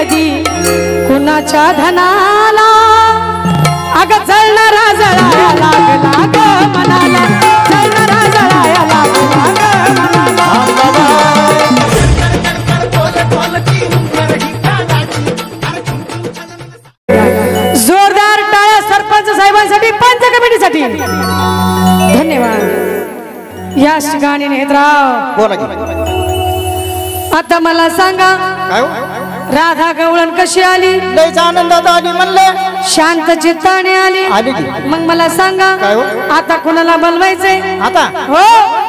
मधी कुणाच्या धनाला अग जळणारा जळाया लागला ग मनाला जळणारा जळाया लागला ग मनाला जोरदार टाळ्या सरपंच साहेबांसाठी पंच कमिटीसाठी धन्यवाद। या ठिकाणी नेत्राव बोला की आता मला सांगा काय हो? राधा गवळण कशी आली? लयच आनंदात आली म्हणले शांत चित्ताने आली आली की मग मला सांगा काय हो? आता कोणाला बोलवायचंय? आता हो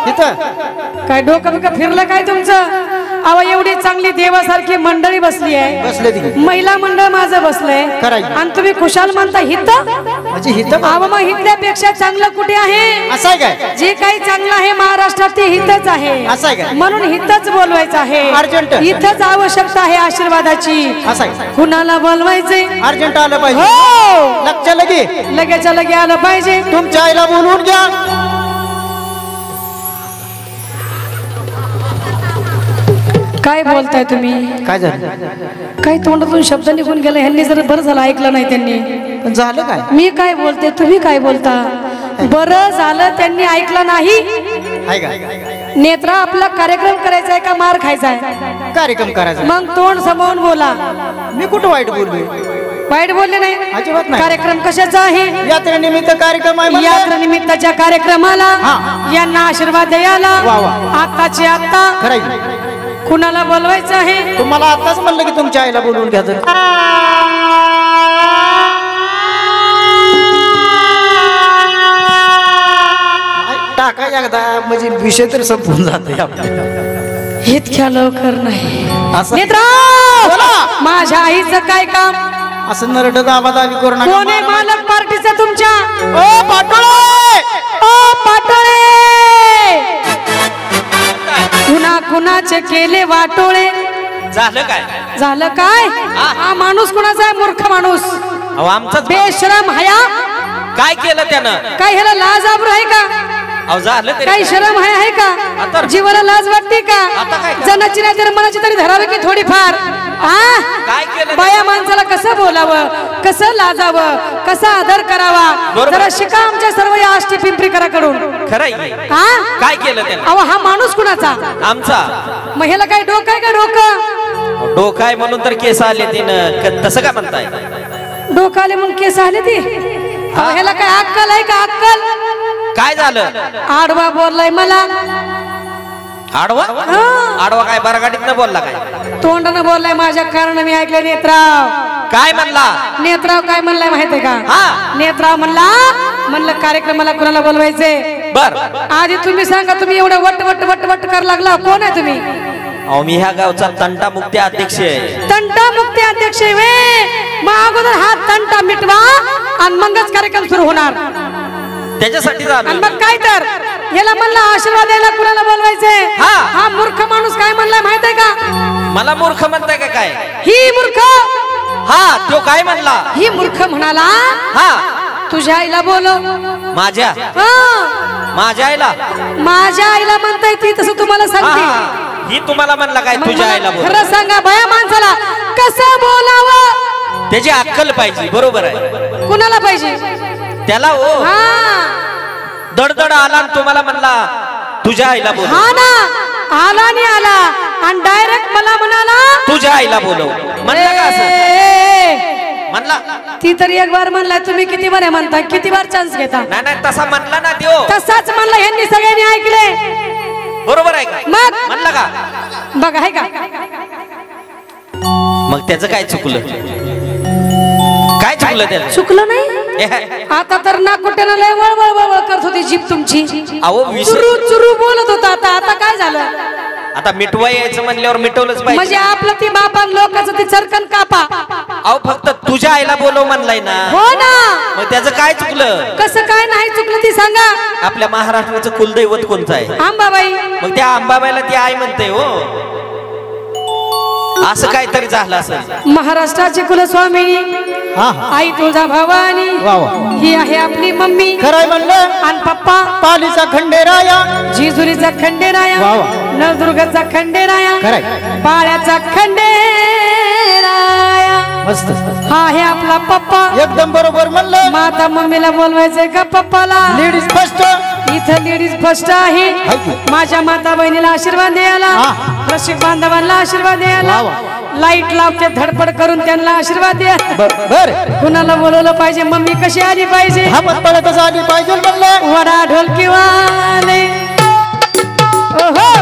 तिथं काय डोकं बिकं फिरलं काय तुमचं? अहो एवढी चांगली देवासारखी मंडळी बसली आहे बसले तिथे महिला मंडळ माझं बसलंय करायचं. आणि तुम्ही खुशाल म्हणता हित म्हणजे हिथं अहो मग हितल्यापेक्षा चांगलं कुठे आहे? असं आहे काय? जे काही चांगलं आहे महाराष्ट्रात ते हितच आहे असं आहे काय? म्हणून हितच बोलवायचं आहे अर्जंट. हितच आवश्यकता आहे आशीर्वादाची। असं आहे कुणाला बोलवायचंय? अर्जंट आलं पाहिजे हो लक्ष लगे लगेच लगे आलं पाहिजे। तुमच्या आईला बोलवून घ्या। काय बोलताय तुम्ही? काय झालं? काही तोंडातून शब्द निघून गेला ह्यांनी जर बरं झालं ऐकलं नाही त्यांनी। पण झालं काय? मी काय बोलते तुम्ही काय बोलता? बरं झालं त्यांनी ऐकलं नाही। आहे का? नेत्रा आपला कार्यक्रम करायचा आहे का मार खायचा आहे? कार्यक्रम करायचा मग तोंड समोरून बोला। मी कुठं वाईट बोललोय? वाईट बोलले नाही अजिबात नाही। कार्यक्रम कशाचा आहे? यात्रेनिमित्त कार्यक्रम आहे म्हणलं. यात्रा निमित्ताच्या कार्यक्रमाला हा. यांना आशीर्वाद द्यायला वा वा. आताची आता खरंय कुणाला बोलवायचं आहे? तुम्हाला आताच म्हणलं की तुमच्या आईला बोलवून घ्या तर टाका एकदा म्हणजे विषय तर संपून जाते आपल्याला इतक्या लवकर नाही। असं नेत्रा बोला. माझ्या आईचं काय काम? असं नरड दाबादाबी करू नका। कोण आहे मालक पार्टीचा तुमच्या? ओ पाटोळे ओ पाटोळे कुणा कुणाचे केले वाटोळे? झालं काय? झालं काय? हा माणूस कुणाचा आहे? मूर्ख माणूस अहो आमचाच बेशरम हया काय केलं त्यानं? काय ह्याला लाज आबरू आहे का? अहो झालं तरी काही शरम आहे का? आता जीवाला लाज वाटते का? आता काय? जनाची नाही तर मनाची तरी धरावी की थोडीफार? काय केलं? बाया माणसाला कसं बोलावं, कसं लाजावं, कसा आदर करावा बरोबर. जरा शिका आमच्या सर्व या आष्टी पिंपरीकराकडून। खरंय काय केलं त्यानं? अहो हा माणूस कुणाचा? आमचा मग ह्याला काय डोकं आहे का? डोकं डोकं आहे म्हणून तर केस आले तिनं तसं काय म्हणताय? डोकं आले म्हणून केस आले ती? अहो, ह्याला काय अक्कल आहे का? अक्कल काय झालं? आडवा बोललाय मला। आडवा? आडवा काय बरागाडीत न बोलला काय? तोंडानं बोललाय माझ्या कारण मी ऐकलं। नेत्राव काय म्हणला? नेत्राव काय म्हणलाय माहितीये का? हा. नेत्राव म्हणलं कार्यक्रमाला कुणाला बोलवायचे? बर आधी तुम्ही सांगा, तुम्ही एवढं वट वट वट वट कर लागला, कोण आहे तुम्ही? अहो मी ह्या गावचा तंटा मुक्ती अध्यक्ष आहे। तंटा मुक्ती अध्यक्ष आहे वे? मग अगोदर हा तंटा मिटवा आणि मगच कार्यक्रम सुरू होणार। त्याच्यासाठी झालं आणि मग काय तर याला म्हणलं आशीर्वाद द्यायला कुणाला बोलवायचे? हा मूर्ख माणूस काय म्हणलाय माहितीये का? मला मूर्ख म्हणताय का काय? ही मूर्ख हा तो काय म्हणला? ही मूर्ख म्हणाला हा तुझ्या आईला बोलव। माझ्या माझ्या आईला? माझ्या आईला म्हणताय ती तसं तुम्हाला सांगते। ही तुम्हाला म्हणला काय तुझ्या आईला बोल? खरं सांगा बाया माणसाला कसं बोलावं? त्याची अक्कल पाहिजे। बरोबर आहे। कुणाला पाहिजे? त्याला हो हा दडदड आला आणि तुम्हाला म्हणला तुझ्या आईला बोल। हा ना आला नाही आला आणि डायरेक्ट मला म्हणाला तुझ्या आईला बोलव म्हणला का? असं म्हणला ती तरी एक बार म्हणला। तुम्ही किती बार म्हणता? किती बार चान्स घेता? नाही नाही तसा म्हणला ना त्यो। तसाच म्हणला ह्यांनी सगळ्यांनी ऐकले। बरोबर आहे का? मग म्हणला का? बघा आहे का? मग त्याचं काय चुकलं? काय चुकलं त्याला? चुकलं नाही। आता तर नाकुट्यानं लय वळवळ वळवळ करत होती जीभ तुमची। अहो चुरू चुरू बोलत होता। आता काय झालं? आता मिटवा यायचं म्हणल्यावर मिटवलंच पाहिजे। म्हणजे आपलं ती बापान लोकांचं ती चरकन कापा। अहो फक्त तुझ्या आईला बोलव म्हणलाय ना। हो ना मग त्याचं काय चुकलं? कसं काय नाही चुकलं ती सांगा। आपल्या महाराष्ट्राचं कुलदैवत कोणतं आहे? अंबाबाई। मग त्या अंबाबाईला ती आई म्हणते हो। असं काहीतरी झालं असेल। महाराष्ट्राची कुलस्वामिनी आई तुळजा भवानी ही आहे आपली मम्मी। खरंय म्हणलं। आणि पप्पा पालीचा खंडेराया, जिजुरीचा खंडेराया, नळदुर्गचा खंडेराया, खरंय पाळ्याचा खंडेराया। मस्त हा हे आपला पप्पा एकदम बरोबर म्हणलं माता मम्मीला बोलवायचंय का पप्पाला लेडीज फर्स्ट इथं लेडीज फर्स्ट आहे माझ्या माता बहिणीला आशीर्वाद द्यायला रसिक बांधवांना आशीर्वाद द्यायला लाईट लावते धडपड करून त्यांना आशीर्वाद द्या बर कुणाला बोलवलं पाहिजे मम्मी कशी आली पाहिजे कसं आली पाहिजे म्हणलं वडा ढोलकी वाले ओहो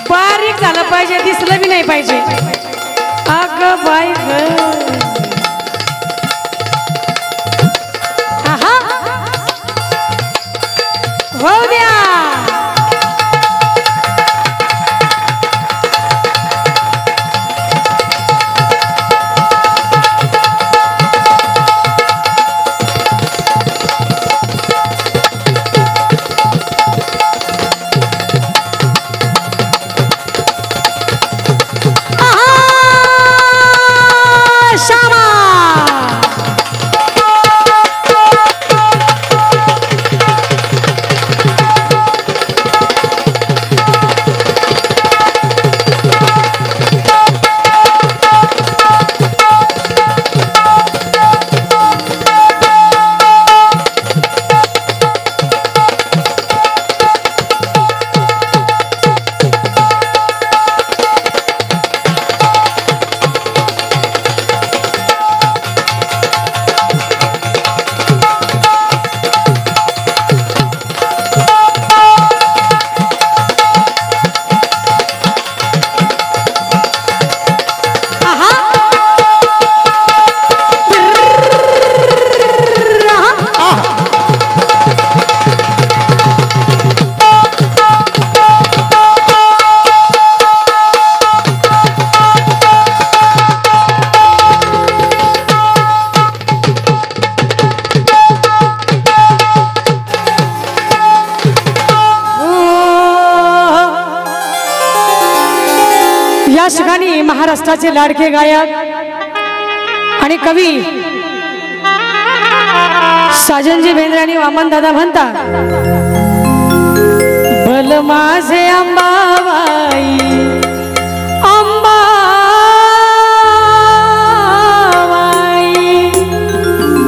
बारीक झालं पाहिजे दिसलं बी नाही पाहिजे अग बाई ग हो द्या या ठिकाणी महाराष्ट्राचे लाडके गायक आणि कवी साजनजी बेंद्रे आणि वामन दादा म्हणतात बल माझे अंबाबाई अंबाबाई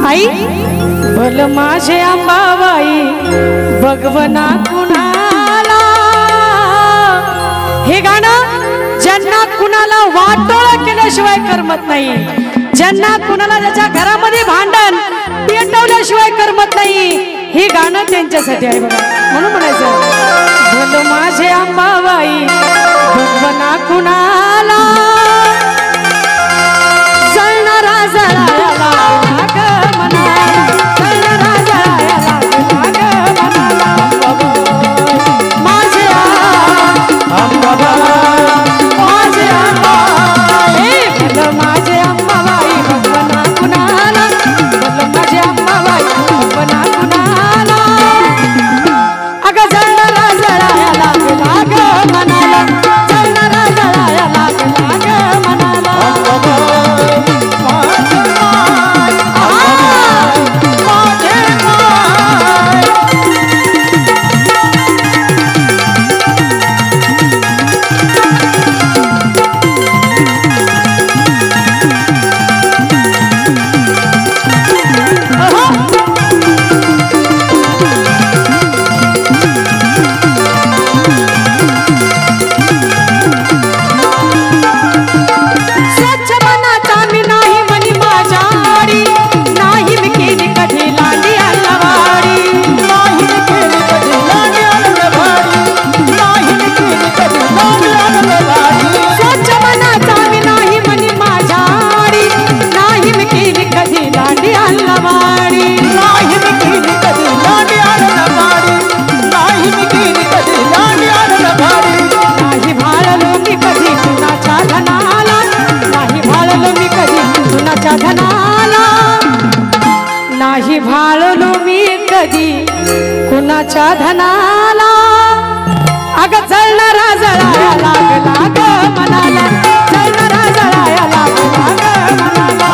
आई बल माझे अंबाबाई भगवना कुणाला हे गाणं ज्यांना कुणाला वाटोळ केल्याशिवाय करमत नाही, ज्यांना कुणाला त्याच्या घरामध्ये भांडण पेटवल्याशिवाय करमत नाही, हे गाणं त्यांच्यासाठी आहे बघा. म्हणून म्हणायचं भल माझे अंबाबाई भगवना कुणाला जळणारा जळायला लाग मनाला, जळणारा जळायला लाग मनाला. माझे अंबाबाई माझे अंबाबाई भल माझे अंबाबाई भगवना कुणाला, भल माझे अंबाबाई भगवना कुणाला. अगं जळणारा जळायला लाग मनाला, जळणारा जळायला लाग मनाला. नाही भाळलो मी कधी कुणाच्या धनाला, अगं जळणारा जळाया लाग लाग मनाला, जळणारा जळाया लाग लाग मनाला.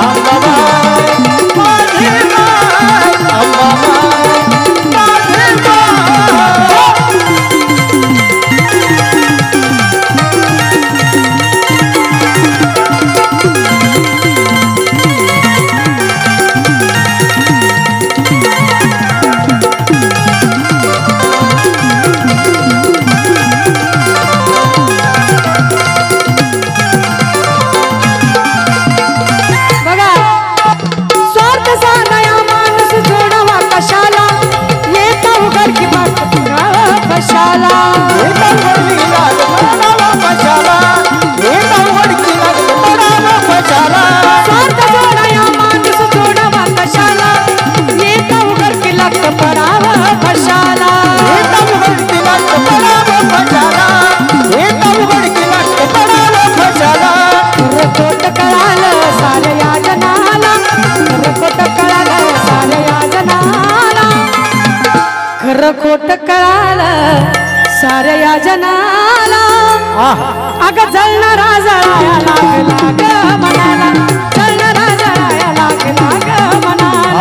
खोट कळालं साऱ्या या जनाला, अगं जळणारा जळाया लाग लाग मनाला, जळणारा जळाया लाग लाग मनाला.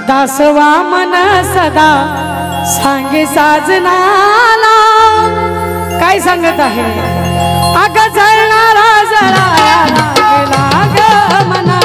दासवा मन सदा सांगे साजनाला. काय सांगत आहे, अगं जळणारा जळाया लाग लाग मना,